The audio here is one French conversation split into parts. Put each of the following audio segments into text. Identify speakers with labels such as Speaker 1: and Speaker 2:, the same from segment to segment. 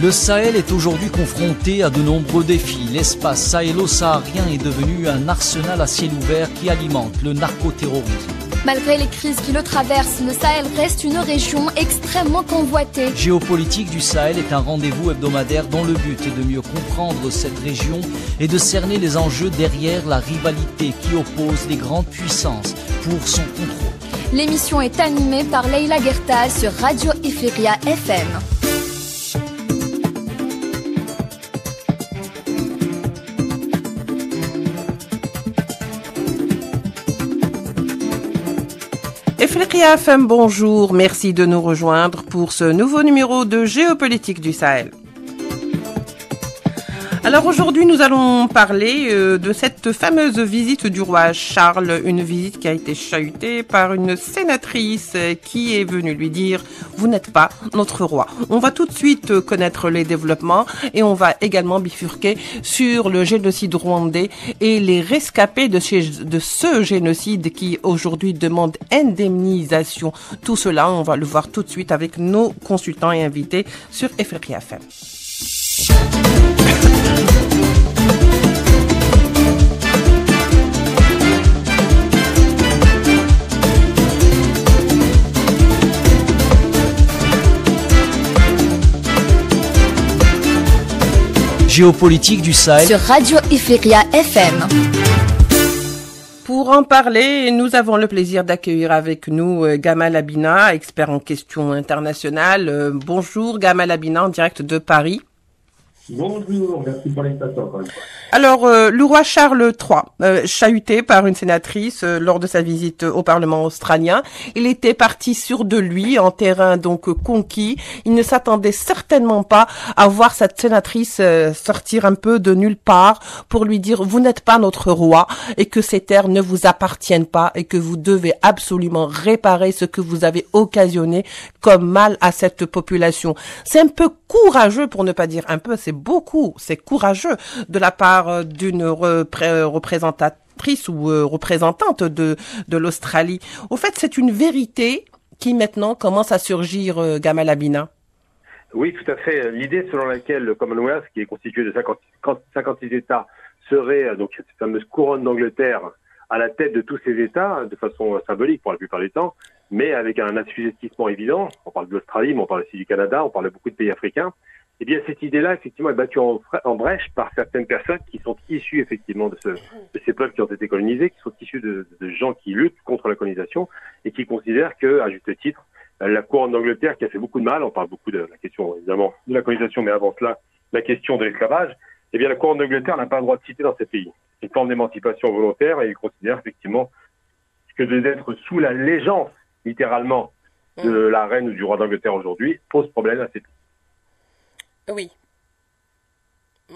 Speaker 1: Le Sahel est aujourd'hui confronté à de nombreux défis. L'espace sahélo-saharien est devenu un arsenal à ciel ouvert qui alimente le narcoterrorisme.
Speaker 2: Malgré les crises qui le traversent, le Sahel reste une région extrêmement convoitée.
Speaker 1: Géopolitique du Sahel est un rendez-vous hebdomadaire dont le but est de mieux comprendre cette région et de cerner les enjeux derrière la rivalité qui oppose les grandes puissances pour son contrôle.
Speaker 2: L'émission est animée par Leila Gertal sur Radio Ifriqiya FM.
Speaker 3: Ifriqiya FM, bonjour, merci de nous rejoindre pour ce nouveau numéro de Géopolitique du Sahel. Alors aujourd'hui, nous allons parler de cette fameuse visite du roi Charles, une visite qui a été chahutée par une sénatrice qui est venue lui dire « Vous n'êtes pas notre roi ». On va tout de suite connaître les développements et on va également bifurquer sur le génocide rwandais et les rescapés de ce génocide qui aujourd'hui demande indemnisation. Tout cela, on va le voir tout de suite avec nos consultants et invités sur Ifriqiya FM.
Speaker 1: Géopolitique du Sahel
Speaker 2: sur Radio Ifriqiya FM.
Speaker 3: Pour en parler, nous avons le plaisir d'accueillir avec nous Gamal Abina, expert en questions internationales. Bonjour Gamal Abina, en direct de Paris.
Speaker 4: Bonjour, merci pour l'invitation encore une fois.
Speaker 3: Alors, le roi Charles III, chahuté par une sénatrice lors de sa visite au Parlement australien, il était parti sûr de lui, en terrain donc conquis. Il ne s'attendait certainement pas à voir cette sénatrice sortir un peu de nulle part pour lui dire « Vous n'êtes pas notre roi et que ces terres ne vous appartiennent pas et que vous devez absolument réparer ce que vous avez occasionné comme mal à cette population. » C'est un peu courageux, pour ne pas dire un peu, c'est courageux de la part d'une représentatrice ou représentante de l'Australie. Au fait, c'est une vérité qui maintenant commence à surgir, Gamal Abina.
Speaker 4: Oui, tout à fait. L'idée selon laquelle le Commonwealth, qui est constitué de 56 États, serait donc cette fameuse couronne d'Angleterre à la tête de tous ces États, de façon symbolique pour la plupart du temps, mais avec un assujettissement évident. On parle de l'Australie, mais on parle aussi du Canada, on parle de beaucoup de pays africains. Eh bien, cette idée-là, effectivement, est battue en brèche par certaines personnes qui sont issues, effectivement, de ces peuples qui ont été colonisés, qui sont issus de gens qui luttent contre la colonisation et qui considèrent que, à juste titre, la couronne d'Angleterre, qui a fait beaucoup de mal, on parle beaucoup de la question, évidemment, de la colonisation, mais avant cela, la question de l'esclavage, eh bien, la couronne d'Angleterre n'a pas le droit de citer dans ces pays. C'est une forme d'émancipation volontaire et ils considèrent, effectivement, que d'être sous la légence, littéralement, de la reine ou du roi d'Angleterre aujourd'hui, pose problème à ces pays.
Speaker 3: Oui.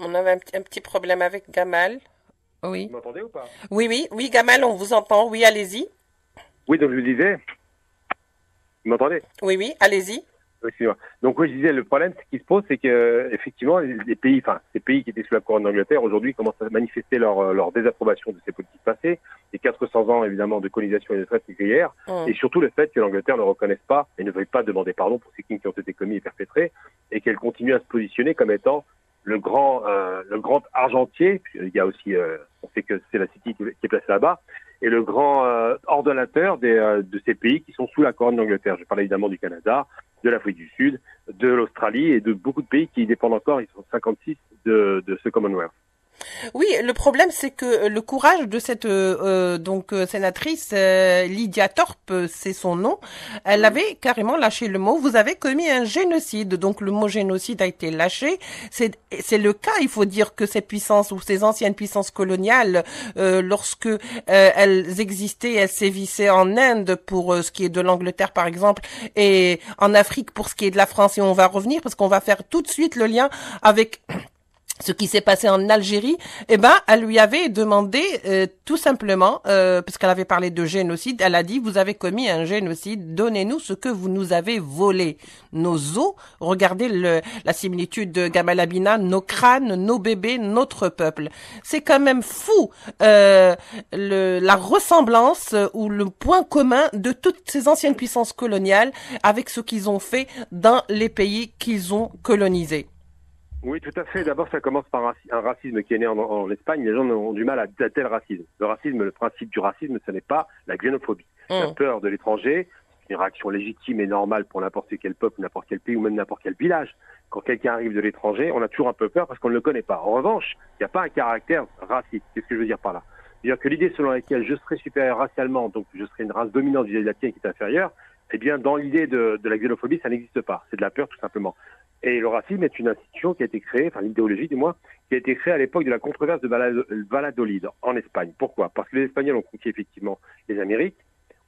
Speaker 3: On avait un petit problème avec Gamal. Oui.
Speaker 4: Vous m'entendez ou pas?
Speaker 3: Oui, Gamal, on vous entend. Oui, allez-y.
Speaker 4: Oui, donc je vous disais. Vous m'entendez?
Speaker 3: Oui, allez-y.
Speaker 4: Excusez-moi. Donc oui, je disais, le problème, ce qui se pose, c'est que effectivement, ces pays qui étaient sous la couronne d'Angleterre, aujourd'hui, commencent à manifester leur désapprobation de ces politiques passées, les 400 ans, évidemment, de colonisation et de traite négrière, et surtout le fait que l'Angleterre ne reconnaisse pas et ne veuille pas demander pardon pour ces crimes qui ont été commis et perpétrés, et qu'elle continue à se positionner comme étant le grand argentier. Il y a aussi, on sait que c'est la City qui est placée là-bas, et le grand ordonnateur de ces pays qui sont sous la couronne d'Angleterre. Je parle évidemment du Canada, de l'Afrique du Sud, de l'Australie et de beaucoup de pays qui dépendent encore, ils sont 56 de ce Commonwealth.
Speaker 3: Oui, le problème c'est que le courage de cette sénatrice Lydia Thorpe, c'est son nom, elle avait carrément lâché le mot. Vous avez commis un génocide, donc le mot génocide a été lâché. C'est le cas. Il faut dire que ces puissances ou ces anciennes puissances coloniales, lorsque elles existaient, elles sévissaient en Inde pour ce qui est de l'Angleterre par exemple, et en Afrique pour ce qui est de la France. Et on va revenir parce qu'on va faire tout de suite le lien avec ce qui s'est passé en Algérie. Elle lui avait demandé tout simplement, parce qu'elle avait parlé de génocide, elle a dit, vous avez commis un génocide, donnez-nous ce que vous nous avez volé. Nos os, regardez la similitude de Gamal Abina, nos crânes, nos bébés, notre peuple. C'est quand même fou la ressemblance ou le point commun de toutes ces anciennes puissances coloniales avec ce qu'ils ont fait dans les pays qu'ils ont colonisés.
Speaker 4: Oui, tout à fait. D'abord, ça commence par un racisme qui est né en Espagne. Les gens ont du mal à dater le racisme. Le racisme, le principe du racisme, ce n'est pas la xénophobie. La peur de l'étranger, c'est une réaction légitime et normale pour n'importe quel peuple, n'importe quel pays ou même n'importe quel village. Quand quelqu'un arrive de l'étranger, on a toujours un peu peur parce qu'on ne le connaît pas. En revanche, il n'y a pas un caractère raciste. Qu'est-ce que je veux dire par là? C'est-à-dire que l'idée selon laquelle je serais supérieur racialement, donc je serais une race dominante vis-à-vis de la tienne qui est inférieure, eh bien, dans l'idée de la xénophobie, ça n'existe pas. C'est de la peur, tout simplement. Et le racisme est une institution qui a été créée, enfin l'idéologie du moins, qui a été créée à l'époque de la controverse de Valladolid, en Espagne. Pourquoi? Parce que les Espagnols ont conquis effectivement les Amériques,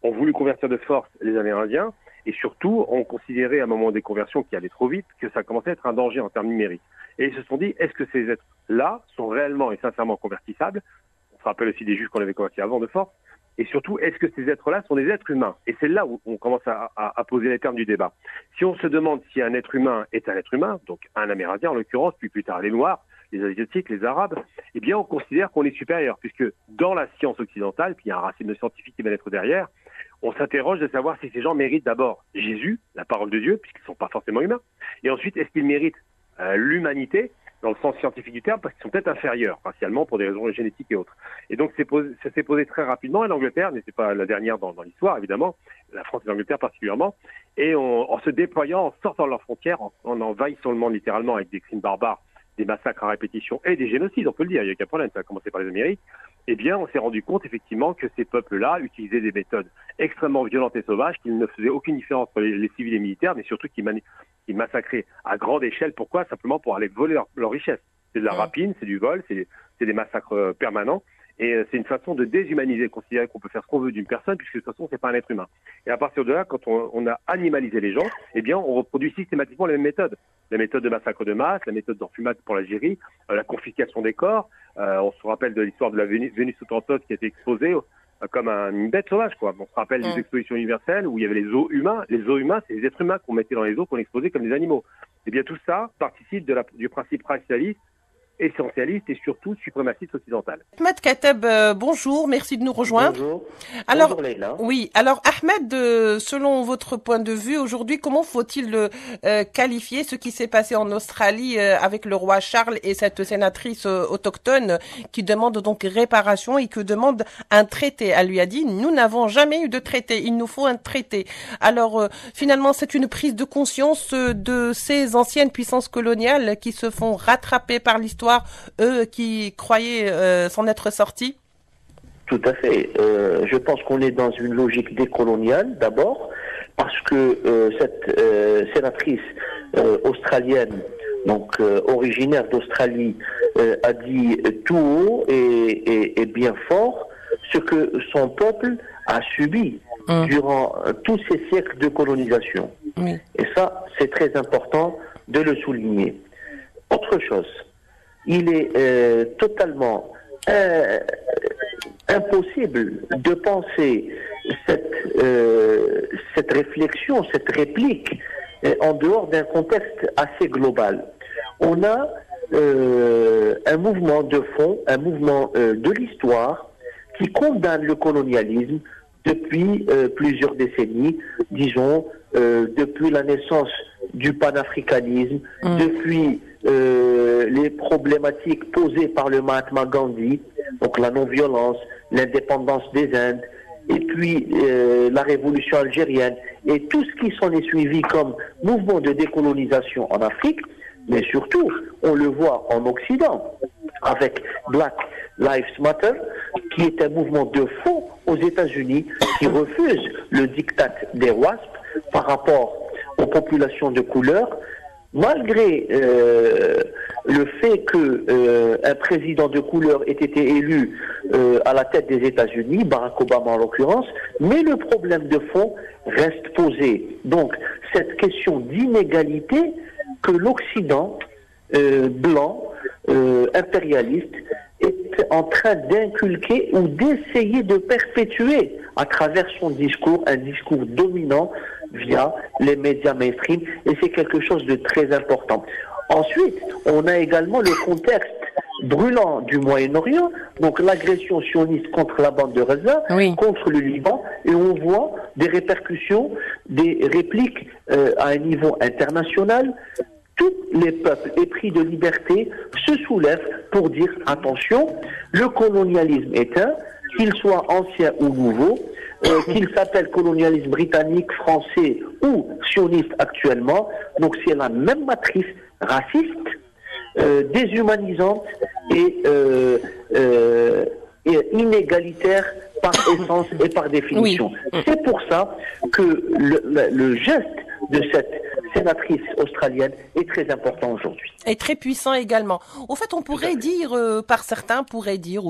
Speaker 4: ont voulu convertir de force les Amérindiens, et surtout ont considéré à un moment des conversions qui allaient trop vite, que ça commençait à être un danger en termes numériques. Et ils se sont dit, est-ce que ces êtres-là sont réellement et sincèrement convertissables? On se rappelle aussi des juifs qu'on avait convertis avant de force. Et surtout, est-ce que ces êtres-là sont des êtres humains? Et c'est là où on commence à poser les termes du débat. Si on se demande si un être humain est un être humain, donc un Amérindien en l'occurrence, puis plus tard les Noirs, les Asiatiques, les Arabes, eh bien on considère qu'on est supérieur, puisque dans la science occidentale, puis il y a un racisme scientifique qui va être derrière, on s'interroge de savoir si ces gens méritent d'abord Jésus, la parole de Dieu, puisqu'ils ne sont pas forcément humains, et ensuite est-ce qu'ils méritent l'humanité, dans le sens scientifique du terme, parce qu'ils sont peut-être inférieurs, partiellement pour des raisons génétiques et autres. Et donc, ça s'est posé très rapidement, et l'Angleterre n'était pas la dernière dans l'histoire, évidemment, la France et l'Angleterre particulièrement, et en se déployant, en sortant de leurs frontières, en envahissant le monde littéralement avec des crimes barbares, des massacres à répétition et des génocides, on peut le dire, il n'y a qu'un problème, ça a commencé par les Amériques, eh bien, on s'est rendu compte, effectivement, que ces peuples-là utilisaient des méthodes extrêmement violentes et sauvages, qu'ils ne faisaient aucune différence entre les civils et militaires, mais surtout qu'ils massacraient à grande échelle. Pourquoi? Simplement pour aller voler leur richesse. C'est de la rapine, c'est du vol, c'est des massacres permanents. Et c'est une façon de déshumaniser, considérer qu'on peut faire ce qu'on veut d'une personne, puisque de toute façon, c'est pas un être humain. Et à partir de là, quand on a animalisé les gens, eh bien, on reproduit systématiquement les mêmes méthodes. La méthode de massacre de masse, la méthode d'enfumade pour l'Algérie, la confiscation des corps. On se rappelle de l'histoire de la Vénus autantote qui a été exposée comme une bête sauvage, quoi. On se rappelle des expositions universelles où il y avait les os humains. Les os humains, c'est les êtres humains qu'on mettait dans les os, qu'on exposait comme des animaux. Eh bien, tout ça participe du principe racialiste, essentialiste et surtout suprémaciste occidental.
Speaker 3: Ahmed Kateb, bonjour, merci de nous rejoindre.
Speaker 5: Bonjour.
Speaker 3: Alors,
Speaker 5: bonjour Leïla.
Speaker 3: oui, alors Ahmed, selon votre point de vue aujourd'hui, comment faut-il qualifier ce qui s'est passé en Australie avec le roi Charles et cette sénatrice autochtone qui demande donc réparation et que demande un traité? Elle lui a dit, nous n'avons jamais eu de traité, il nous faut un traité. Alors, finalement, c'est une prise de conscience de ces anciennes puissances coloniales qui se font rattraper par l'histoire, eux qui croyaient s'en être sortis?
Speaker 5: Tout à fait. Je pense qu'on est dans une logique décoloniale d'abord, parce que cette sénatrice australienne, donc originaire d'Australie, a dit tout haut et bien fort ce que son peuple a subi durant tous ces siècles de colonisation.
Speaker 3: Oui.
Speaker 5: Et ça, c'est très important de le souligner. Autre chose, il est totalement impossible de penser cette réflexion, cette réplique en dehors d'un contexte assez global. On a un mouvement de fond, un mouvement de l'histoire qui condamne le colonialisme depuis plusieurs décennies, disons, depuis la naissance du panafricanisme, depuis les problématiques posées par le Mahatma Gandhi, donc la non-violence, l'indépendance des Indes, et puis la révolution algérienne, et tout ce qui s'en est suivi comme mouvement de décolonisation en Afrique, mais surtout, on le voit en Occident, avec Black Lives Matter, qui est un mouvement de fond aux États-Unis, qui refuse le diktat des WASP par rapport aux populations de couleur, malgré le fait qu'un président de couleur ait été élu à la tête des États-Unis, Barack Obama en l'occurrence, mais le problème de fond reste posé. Donc, cette question d'inégalité que l'Occident blanc, impérialiste, est en train d'inculquer ou d'essayer de perpétuer à travers son discours, un discours dominant via les médias mainstream, et c'est quelque chose de très important. Ensuite, on a également le contexte brûlant du Moyen-Orient, donc l'agression sioniste contre la bande de Gaza, contre le Liban, et on voit des répercussions, des répliques à un niveau international. tous les peuples épris de liberté se soulèvent pour dire attention, le colonialisme est qu'il soit ancien ou nouveau, qu'il s'appelle colonialisme britannique, français ou sioniste actuellement. Donc c'est la même matrice raciste, déshumanisante et inégalitaire par essence et par définition. Oui. C'est pour ça que le geste de cette sénatrice australienne est très important aujourd'hui.
Speaker 3: Et très puissant également. Au fait, on pourrait dire, certains pourraient dire,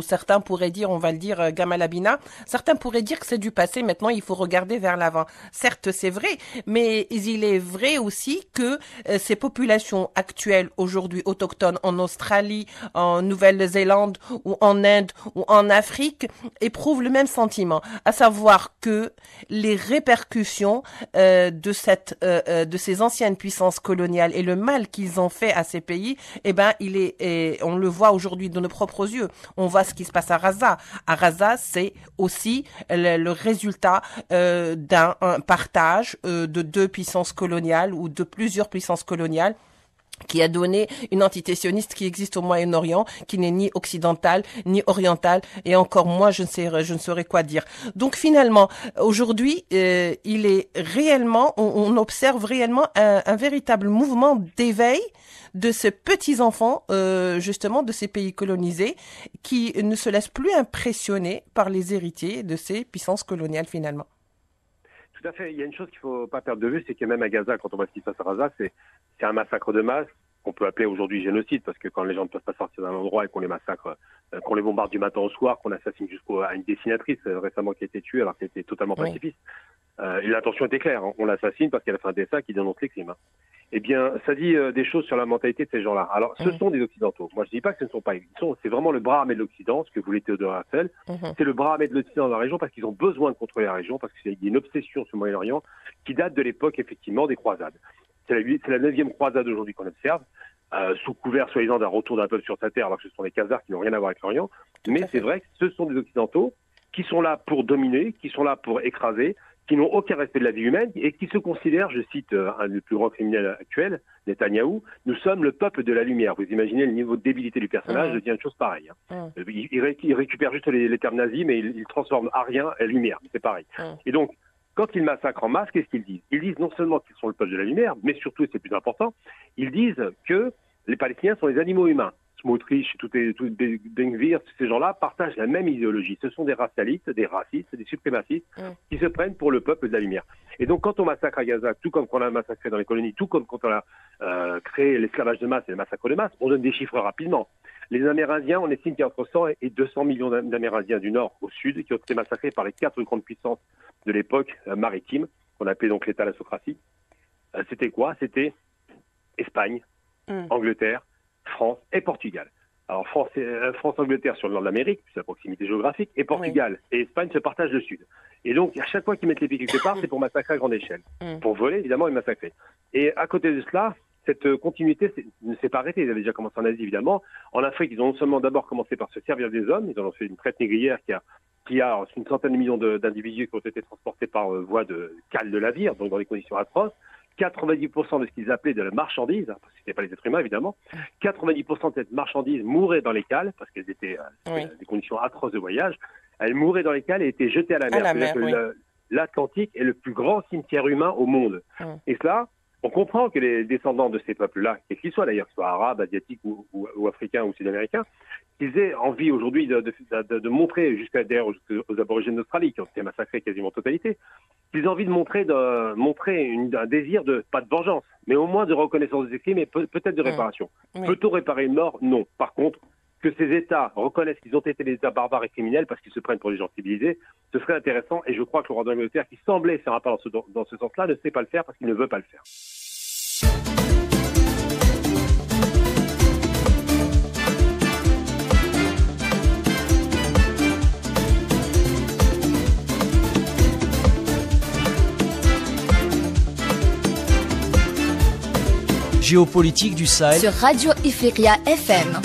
Speaker 3: on va le dire, Gamal Abina, certains pourraient dire que c'est du passé, maintenant il faut regarder vers l'avant. Certes, c'est vrai, mais il est vrai aussi que ces populations actuelles, aujourd'hui autochtones en Australie, en Nouvelle-Zélande, ou en Inde, ou en Afrique, éprouvent le même sentiment, à savoir que les répercussions de ces anciennes puissances coloniales et le mal qu'ils ont fait à ces pays, on le voit aujourd'hui de nos propres yeux. On voit ce qui se passe à Raza. À Raza, c'est aussi le résultat d'un partage de deux puissances coloniales ou de plusieurs puissances coloniales, qui a donné une entité sioniste qui existe au Moyen-Orient, qui n'est ni occidentale, ni orientale, et encore moins, je ne saurais quoi dire. Donc finalement, aujourd'hui, il est réellement, on observe réellement un véritable mouvement d'éveil de ces petits-enfants, justement, de ces pays colonisés, qui ne se laissent plus impressionner par les héritiers de ces puissances coloniales finalement.
Speaker 4: Tout à fait. Il y a une chose qu'il ne faut pas perdre de vue, c'est que même à Gaza, quand on voit ce qui se passe à Gaza, c'est un massacre de masse qu'on peut appeler aujourd'hui génocide, parce que quand les gens ne peuvent pas sortir d'un endroit et qu'on les massacre, qu'on les bombarde du matin au soir, qu'on assassine jusqu'à une dessinatrice récemment qui a été tuée alors qu'elle était totalement pacifiste. Et l'intention était claire, hein. On l'assassine parce qu'elle a fait un dessin qui dénonce les crimes. Eh bien, ça dit des choses sur la mentalité de ces gens-là. Alors, ce sont des Occidentaux. Moi, je dis pas que ce ne sont pas. C'est vraiment le bras armé de l'Occident, ce que voulait Théodore Herzl. C'est le bras armé de l'Occident dans la région parce qu'ils ont besoin de contrôler la région, parce qu'il y a une obsession sur le Moyen-Orient qui date de l'époque, effectivement, des croisades. C'est la 9e croisade aujourd'hui qu'on observe, sous couvert, soi-disant, d'un retour d'un peuple sur sa terre, alors que ce sont des Khazars qui n'ont rien à voir avec l'Orient. Mais c'est vrai que ce sont des Occidentaux qui sont là pour dominer, qui sont là pour écraser, qui n'ont aucun respect de la vie humaine et qui se considèrent, je cite un des plus grands criminels actuels, Netanyahou, nous sommes le peuple de la lumière. Vous imaginez le niveau de débilité du personnage de dire une chose pareille. Il récupère juste les termes nazis, mais il transforme arien en lumière. C'est pareil. Et donc, quand ils massacrent en masse, qu'est-ce qu'ils disent? Ils disent non seulement qu'ils sont le peuple de la lumière, mais surtout, et c'est plus important, ils disent que les Palestiniens sont les animaux humains. Smotrich, Ben Gvir, tous ces gens-là partagent la même idéologie. Ce sont des racialistes, des racistes, des suprémacistes qui se prennent pour le peuple de la lumière. Et donc, quand on massacre à Gaza, tout comme quand on a massacré dans les colonies, tout comme quand on a créé l'esclavage de masse et le massacre de masse, on donne des chiffres rapidement. Les Amérindiens, on estime qu'il y a entre 100 et 200 millions d'Amérindiens du nord au sud qui ont été massacrés par les 4 grandes puissances de l'époque maritime, qu'on appelait donc les thalassocraties. C'était quoi? C'était Espagne, Angleterre, France et Portugal. Alors France-Angleterre sur le nord de l'Amérique, c'est la proximité géographique, et Portugal et Espagne se partagent le sud. Et donc, à chaque fois qu'ils mettent les pieds quelque part, c'est pour massacrer à grande échelle. Pour voler, évidemment, et massacrer. Et à côté de cela, cette continuité ne s'est pas arrêtée. Ils avaient déjà commencé en Asie, évidemment. En Afrique, ils ont non seulement d'abord commencé par se servir des hommes, ils en ont fait une traite négrière qui a une centaine de millions d'individus qui ont été transportés par voie de cale de navire, donc dans des conditions atroces. 90% de ce qu'ils appelaient de la marchandise, parce que ce n'était pas les êtres humains évidemment, 90% de cette marchandise mourait dans les cales, parce qu'elles étaient des conditions atroces de voyage, elles mouraient dans les cales et étaient jetées à la mer. L'Atlantique est le plus grand cimetière humain au monde. Et cela, on comprend que les descendants de ces peuples-là, quels qu'ils soient d'ailleurs, qu'ils soient arabes, asiatiques ou africains ou sud-américains, qu'ils aient envie aujourd'hui de montrer, d'ailleurs aux aborigènes d'Australie, qui ont été massacrés quasiment en totalité, qu'ils ont envie de montrer un désir pas de vengeance, mais au moins de reconnaissance des crimes et peut-être de réparation. Peut-on réparer une mort? Non. Par contre, que ces États reconnaissent qu'ils ont été des États barbares et criminels parce qu'ils se prennent pour des gens civilisés, ce serait intéressant. Et je crois que le roi d'Angleterre, qui semblait faire un pas dans ce sens-là, ne sait pas le faire parce qu'il ne veut pas le faire.
Speaker 1: Géopolitique du Sahel
Speaker 2: sur Radio Ifriqiya FM.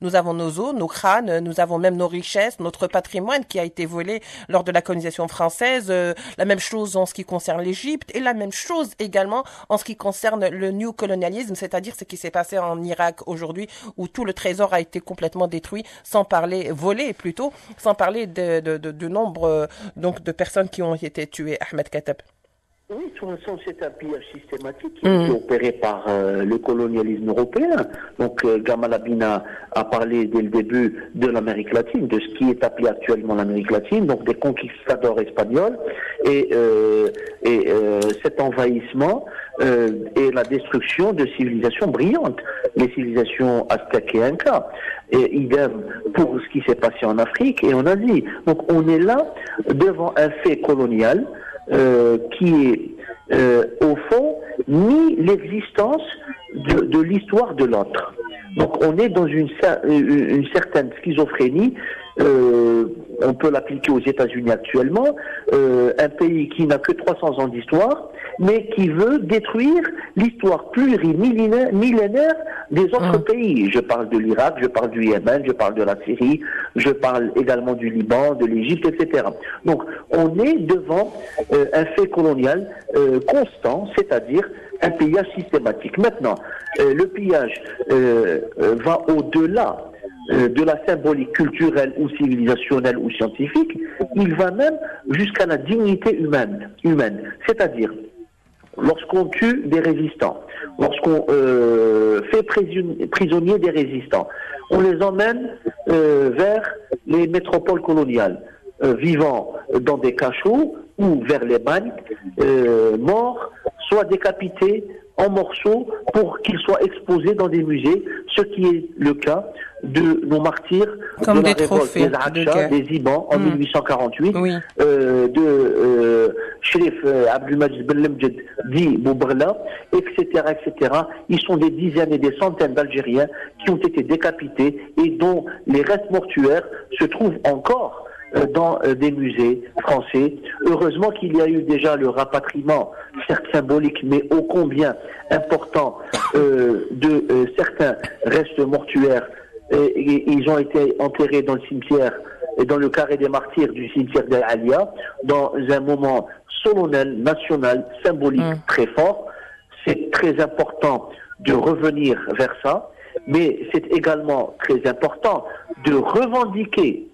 Speaker 3: Nous avons nos os, nos crânes, nous avons même nos richesses, notre patrimoine qui a été volé lors de la colonisation française. La même chose en ce qui concerne l'Égypte et la même chose également en ce qui concerne le new colonialisme, c'est-à-dire ce qui s'est passé en Irak aujourd'hui où tout le trésor a été complètement détruit, sans parler, volé plutôt, sans parler de nombre donc de personnes qui ont été tuées. Ahmed Kattab.
Speaker 5: Oui, de toute façon, c'est un pillage systématique qui est opéré par le colonialisme européen. Donc, Gamal Abina a parlé dès le début de l'Amérique latine, de ce qui est appelé actuellement l'Amérique latine, donc des conquistadors espagnols, et cet envahissement et la destruction de civilisations brillantes, les civilisations aztèques et incas. Et idem pour ce qui s'est passé en Afrique et en Asie. Donc, on est là devant un fait colonial qui est au fond nie l'existence de l'histoire de l'autre. Donc on est dans une certaine schizophrénie, on peut l'appliquer aux États-Unis actuellement, un pays qui n'a que 300 ans d'histoire, mais qui veut détruire l'histoire plurimillénaire des autres pays. Je parle de l'Irak, je parle du Yémen, je parle de la Syrie, je parle également du Liban, de l'Égypte, etc. Donc on est devant un fait colonial constant, c'est-à-dire un pillage systématique. Maintenant, le pillage va au-delà de la symbolique culturelle ou civilisationnelle ou scientifique, il va même jusqu'à la dignité humaine. C'est-à-dire, lorsqu'on tue des résistants, lorsqu'on fait prisonnier des résistants, on les emmène vers les métropoles coloniales, vivant dans des cachots ou vers les bagnes, morts, soit décapités en morceaux pour qu'ils soient exposés dans des musées, ce qui est le cas de nos martyrs
Speaker 3: comme
Speaker 5: de la
Speaker 3: des
Speaker 5: révolte
Speaker 3: trophées
Speaker 5: des Araksha, des Ibans en 1848,
Speaker 3: Oui.
Speaker 5: de Sherif Abdelmajid Ben Lemdjed dit Boubrla, etc., etc. Ils sont des dizaines et des centaines d'Algériens qui ont été décapités et dont les restes mortuaires se trouvent encore dans des musées français. Heureusement qu'il y a eu déjà le rapatriement, certes symbolique, mais ô combien important, de certains restes mortuaires. Et ils ont été enterrés dans le cimetière, et dans le carré des martyrs du cimetière d'El Alia, dans un moment solennel, national, symbolique très fort. C'est très important de revenir vers ça, mais c'est également très important de revendiquer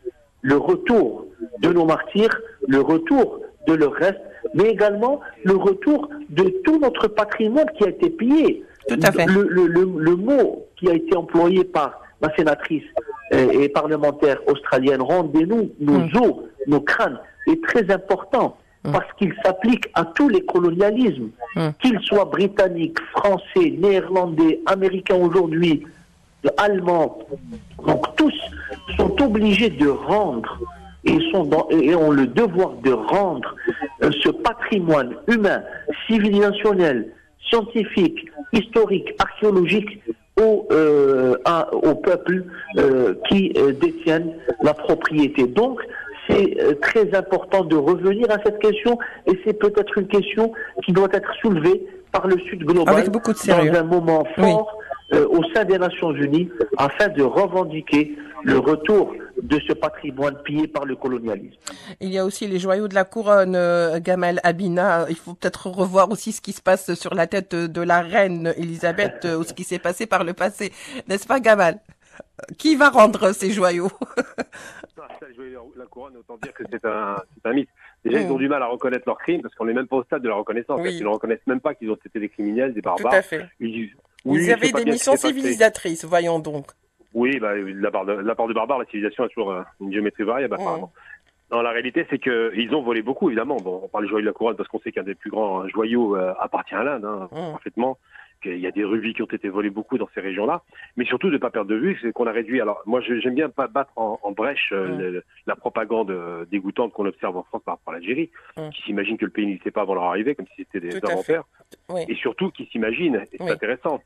Speaker 5: le retour de nos martyrs, le retour de leur reste, mais également le retour de tout notre patrimoine qui a été pillé.
Speaker 3: Tout à fait.
Speaker 5: Le mot qui a été employé par la sénatrice et parlementaire australienne, rendez-nous nos os, nos crânes, est très important parce qu'il s'applique à tous les colonialismes, qu'ils soient britanniques, français, néerlandais, américains aujourd'hui, allemands. Donc tous sont obligés de rendre et ont le devoir de rendre ce patrimoine humain, civilisationnel, scientifique, historique, archéologique au peuple qui détiennent la propriété. Donc, c'est très important de revenir à cette question et c'est peut-être une question qui doit être soulevée par le Sud global
Speaker 3: avec beaucoup de sérieux.
Speaker 5: Dans un moment fort au sein des Nations Unies afin de revendiquer le retour de ce patrimoine pillé par le colonialisme.
Speaker 3: Il y a aussi les joyaux de la couronne, Gamal Abina. Il faut peut-être revoir aussi ce qui se passe sur la tête de la reine Elisabeth ou ce qui s'est passé par le passé. N'est-ce pas, Gamal? Qui va rendre ces joyaux?
Speaker 4: Les joyaux de la couronne, autant dire que c'est un mythe. Déjà, ils ont du mal à reconnaître leurs crimes parce qu'on n'est même pas au stade de la reconnaissance.
Speaker 3: Oui.
Speaker 4: Ils ne reconnaissent même pas qu'ils ont été des criminels, des barbares.
Speaker 3: Tout à fait.
Speaker 4: Ils disent,
Speaker 3: Ils avaient des missions civilisatrices, voyons donc.
Speaker 4: Oui, de la part du barbare, la civilisation a toujours une géométrie variable, apparemment. Non, la réalité, c'est qu'ils ont volé beaucoup, évidemment. Bon, on parle des joyaux de la couronne parce qu'on sait qu'un des plus grands joyaux appartient à l'Inde, parfaitement. Il y a des rubis qui ont été volés beaucoup dans ces régions-là. Mais surtout, de ne pas perdre de vue, c'est qu'on a réduit... Alors, moi, j'aime bien pas battre en brèche la propagande dégoûtante qu'on observe en France par rapport à l'Algérie, qui s'imagine que le pays n'existait pas avant leur arrivée, comme si c'était des inventaires.
Speaker 3: Oui.
Speaker 4: Et surtout, qui s'imagine, et c'est intéressant,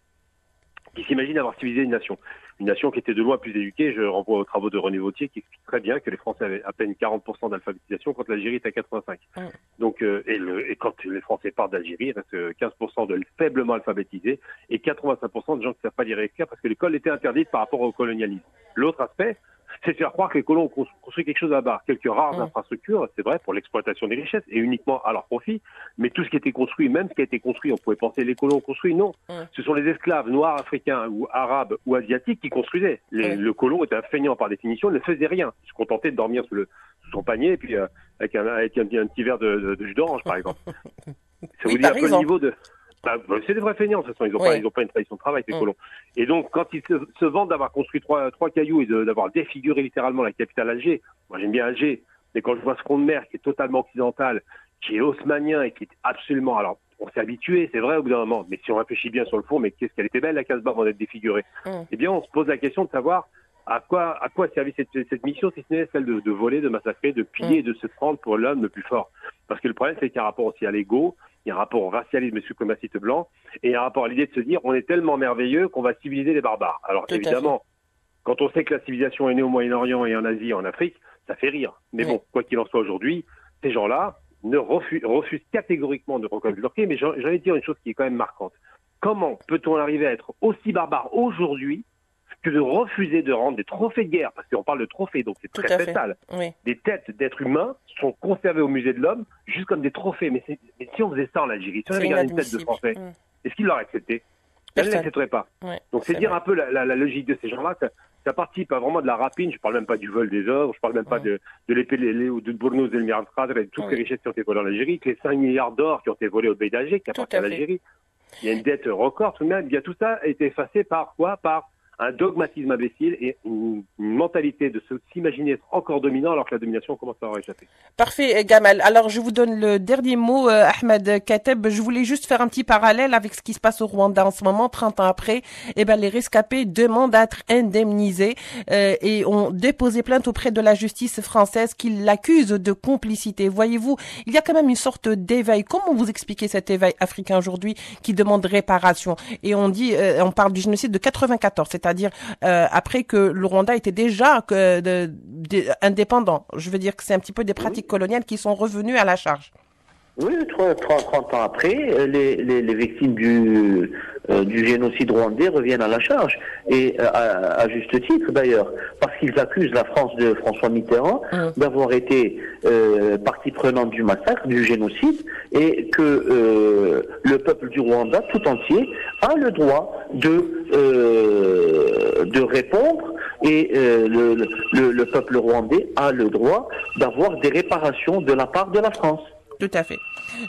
Speaker 4: qui s'imaginent avoir civilisé une nation. Une nation qui était de loin plus éduquée. Je renvoie aux travaux de René Vauthier qui explique très bien que les Français avaient à peine 40% d'alphabétisation quand l'Algérie était à 85%. Donc, et quand les Français partent d'Algérie, il reste 15% de faiblement alphabétisés et 85% de gens qui ne savent pas lire et écrire parce que l'école était interdite par rapport au colonialisme. L'autre aspect, c'est de faire croire que les colons ont construit quelque chose là-bas. Quelques rares infrastructures, c'est vrai, pour l'exploitation des richesses et uniquement à leur profit. Mais tout ce qui était construit, même ce qui a été construit, on pouvait penser les colons ont construit. Non. Ce sont les esclaves noirs, africains ou arabes ou asiatiques qui construisaient. Le colon était un feignant par définition, il ne faisait rien. Il se contentait de dormir sous son panier et puis avec un petit verre de jus d'orange, par exemple. Ça vous dit un peu le niveau de... c'est des vrais feignants, de toute façon, ils n'ont pas une tradition de travail, ces colons. Et donc, quand ils se vantent d'avoir construit trois cailloux et d'avoir défiguré littéralement la capitale Alger, moi j'aime bien Alger, mais quand je vois ce front de mer qui est totalement occidental, qui est haussmannien et qui est absolument... Alors, on s'est habitué, c'est vrai, au bout d'un moment, mais si on réfléchit bien sur le fond, mais qu'est-ce qu'elle était belle, la Casbah, avant d'être défigurée. Eh bien, on se pose la question de savoir à quoi servait cette mission, si ce n'est celle de voler, de massacrer, de piller et de se prendre pour l'homme le plus fort. Parce que le problème, c'est qu'il y a un rapport aussi à l'ego, il y a un rapport au racialisme et suprémaciste blanc, et un rapport à l'idée de se dire on est tellement merveilleux qu'on va civiliser les barbares. Alors évidemment, quand on sait que la civilisation est née au Moyen-Orient et en Asie et en Afrique, ça fait rire. Mais bon, quoi qu'il en soit aujourd'hui, ces gens-là refusent catégoriquement de reconnaître leur clé, mais j'ai envie de dire une chose qui est quand même marquante. Comment peut-on arriver à être aussi barbare aujourd'hui que de refuser de rendre des trophées de guerre, parce qu'on parle de trophées, donc c'est très très sale. Des têtes d'êtres humains sont conservées au musée de l'homme, juste comme des trophées. Mais si on faisait ça en Algérie, si on avait gardé une tête de Français, est-ce qu'ils l'auraient accepté? Ils ne l'accepteraient pas. Donc c'est dire un peu la logique de ces gens-là. Ça participe vraiment de la rapine. Je parle même pas du vol des œuvres, je parle même pas de l'épée ou de Bournouz et Mirad Khadr et de toutes les richesses qui ont été volées en Algérie, que les 5 milliards d'or qui ont été volés au Pays d'Alger, qui appartient à l'Algérie. Il y a une dette record tout de même. Bien tout ça a été effacé par quoi? Par un dogmatisme imbécile et une mentalité de s'imaginer être encore dominant alors que la domination commence à avoir échappé.
Speaker 3: Parfait, Gamal. Alors, je vous donne le dernier mot, Ahmed Kateb. Je voulais juste faire un petit parallèle avec ce qui se passe au Rwanda en ce moment, 30 ans après. Les rescapés demandent à être indemnisés et ont déposé plainte auprès de la justice française qui l'accuse de complicité. Voyez-vous, il y a quand même une sorte d'éveil. Comment vous expliquez cet éveil africain aujourd'hui qui demande réparation? Et on parle du génocide de 94, c'est-à-dire après que le Rwanda était déjà indépendant. Je veux dire que c'est un petit peu des pratiques coloniales qui sont revenues à la charge.
Speaker 5: Oui, 30 ans après, les victimes du génocide rwandais reviennent à la charge, et à juste titre d'ailleurs, parce qu'ils accusent la France de François Mitterrand d'avoir été partie prenante du massacre, du génocide, et que le peuple du Rwanda tout entier a le droit de répondre, et le peuple rwandais a le droit d'avoir des réparations de la part de la France.
Speaker 3: Tout à fait.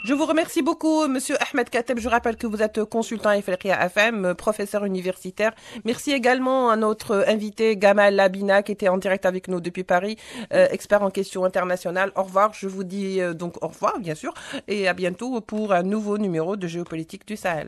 Speaker 3: Je vous remercie beaucoup, Monsieur Ahmed Kateb. Je rappelle que vous êtes consultant Ifriqiya FM, professeur universitaire. Merci également à notre invité Gamal Labina qui était en direct avec nous depuis Paris, expert en questions internationales. Au revoir. Je vous dis donc au revoir, bien sûr, et à bientôt pour un nouveau numéro de Géopolitique du Sahel.